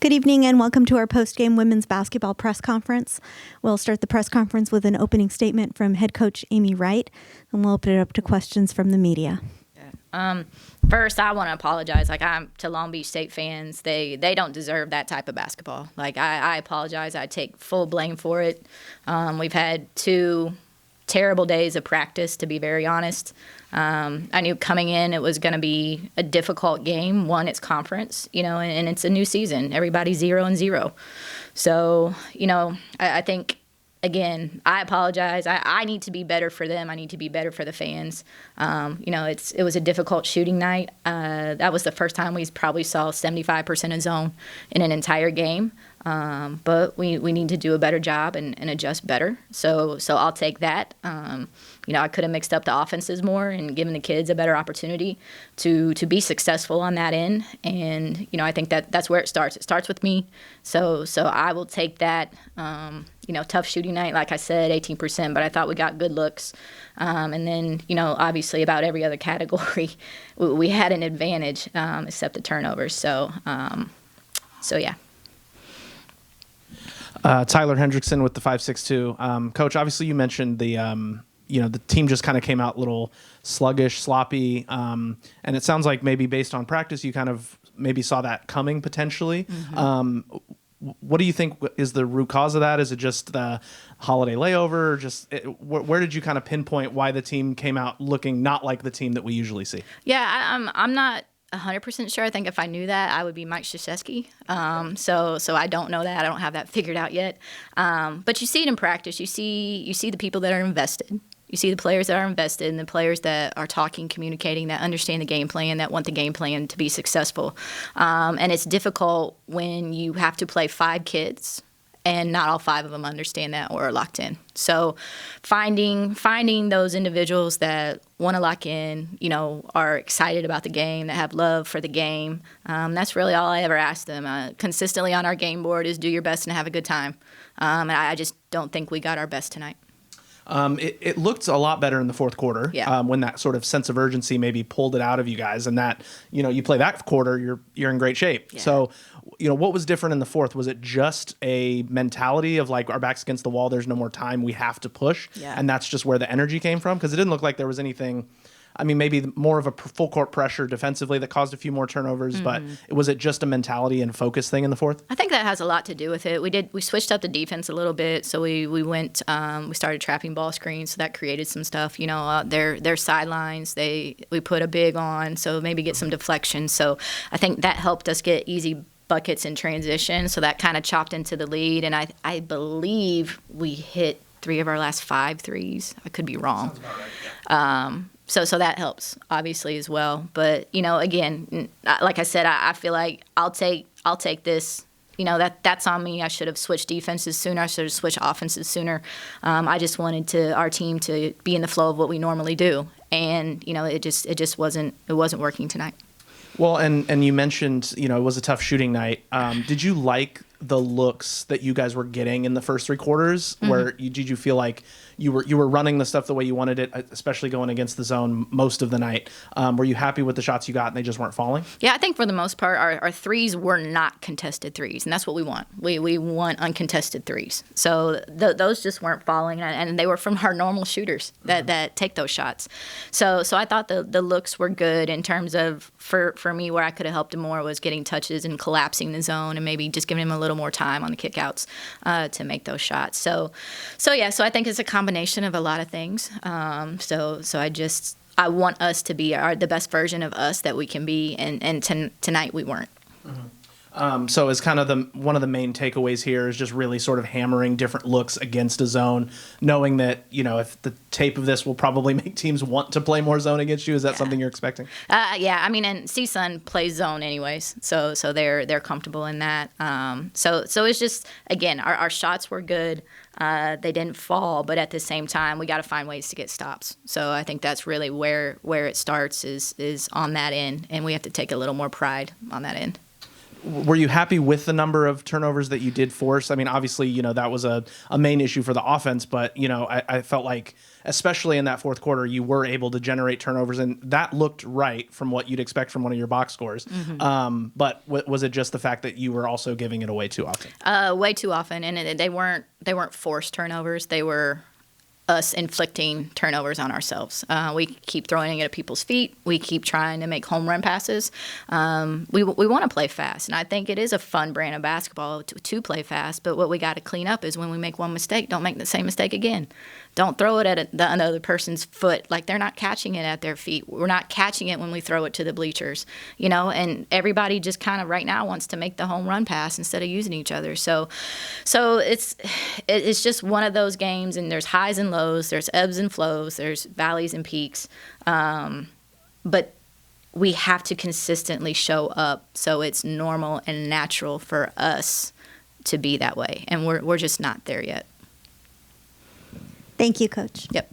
Good evening and welcome to our post-game women's basketball press conference. We'll start the press conference with an opening statement from head coach Amy Wright, and we'll open it up to questions from the media. First, I want to apologize. To Long Beach State fans, they don't deserve that type of basketball. I apologize. I take full blame for it. We've had 2 terrible days of practice, to be very honest. I knew coming in it was going to be a difficult game. One, it's conference, and it's a new season. Everybody's 0-0. So, I think, again, I apologize. I need to be better for them. I need to be better for the fans. It was a difficult shooting night. That was the first time we probably saw 75% of zone in an entire game. But we need to do a better job and adjust better. So I'll take that. I could have mixed up the offenses more and given the kids a better opportunity to be successful on that end. And, I think that's where it starts. It starts with me. So I will take that. Tough shooting night, like I said, 18%, but I thought we got good looks. And then, obviously about every other category, we had an advantage except the turnovers. So yeah. Tyler Hendrickson with the 562. Coach, obviously you mentioned the team just kind of came out a little sluggish, sloppy, and it sounds like maybe based on practice you kind of maybe saw that coming potentially. Mm-hmm. What do you think is the root cause of that? Is it just the holiday layover? Where did you kind of pinpoint why the team came out looking not like the team that we usually see? Yeah, I'm not 100% sure. I think if I knew that, I would be Mike Krzyzewski. So I don't know that. I don't have that figured out yet. But you see it in practice. You see the people that are invested. You see the players that are invested and the players that are talking, communicating, that understand the game plan, that want the game plan to be successful. And it's difficult when you have to play 5 kids and not all 5 of them understand that or are locked in. So finding those individuals that want to lock in, are excited about the game, that have love for the game, that's really all I ever ask them. Consistently on our game board is do your best and have a good time. And I just don't think we got our best tonight. It looked a lot better in the fourth quarter. Yeah. When that sort of sense of urgency maybe pulled it out of you guys, and that you play that quarter, you're in great shape. Yeah. So what was different in the fourth? Was it just a mentality of like our backs against the wall? There's no more time. We have to push, and that's just where the energy came from. Because it didn't look like there was anything. I mean, maybe more of a full court pressure defensively that caused a few more turnovers, but was it just a mentality and focus thing in the fourth? I think that has a lot to do with it. We switched up the defense a little bit, so we went we started trapping ball screens, so that created some stuff. Their sidelines, we put a big on, so maybe get some deflection. So I think that helped us get easy buckets in transition, so that kind of chopped into the lead, and I believe we hit 3 of our last 5 threes. I could be wrong. Sounds about right. So that helps, obviously, as well. But, again, like I said, I feel like I'll take this. That's on me. I should have switched defenses sooner. I should have switched offenses sooner. I just wanted our team to be in the flow of what we normally do. And, it just wasn't working tonight. Well, and you mentioned, it was a tough shooting night. Did you like the looks that you guys were getting in the first 3 quarters? Mm-hmm. Where did you feel like you were running the stuff the way you wanted it, especially going against the zone most of the night? Were you happy with the shots you got and they just weren't falling? Yeah, I think for the most part, our threes were not contested threes, and that's what we want. We want uncontested threes. So those just weren't falling, and they were from our normal shooters that take those shots. So I thought the looks were good in terms of, for me, where I could have helped him more was getting touches and collapsing the zone and maybe just giving him a little more time on the kickouts to make those shots. So I think it's a combination of a lot of things. So I want us to be the best version of us that we can be, and tonight we weren't. Mm-hmm. So as kind of one of the main takeaways here is just really sort of hammering different looks against a zone, knowing that, if the tape of this will probably make teams want to play more zone against you. Is that something you're expecting? Yeah. I mean, and CSUN plays zone anyways, so they're comfortable in that. So it's just, again, our shots were good. They didn't fall, but at the same time, we got to find ways to get stops. So I think that's really where it starts is on that end, and we have to take a little more pride on that end. were you happy with the number of turnovers that you did force? I mean, obviously, you know, that was a main issue for the offense, but, you know, I felt like, especially in that fourth quarter, you were able to generate turnovers, and that looked right from what you'd expect from one of your box scores. But was it just the fact that you were also giving it away too often? Way too often, and they weren't forced turnovers. They were us inflicting turnovers on ourselves. We keep throwing it at people's feet. We keep trying to make home run passes. We want to play fast, and I think it is a fun brand of basketball to play fast. But what we got to clean up is when we make one mistake, don't make the same mistake again. Don't throw it at the other person's foot. Like, they're not catching it at their feet. We're not catching it when we throw it to the bleachers, you know, and everybody just kind of right now wants to make the home run pass instead of using each other. So it's just one of those games, and there's highs and lows, there's ebbs and flows, there's valleys and peaks. But we have to consistently show up so it's normal and natural for us to be that way. And we're just not there yet. Thank you, Coach. Yep.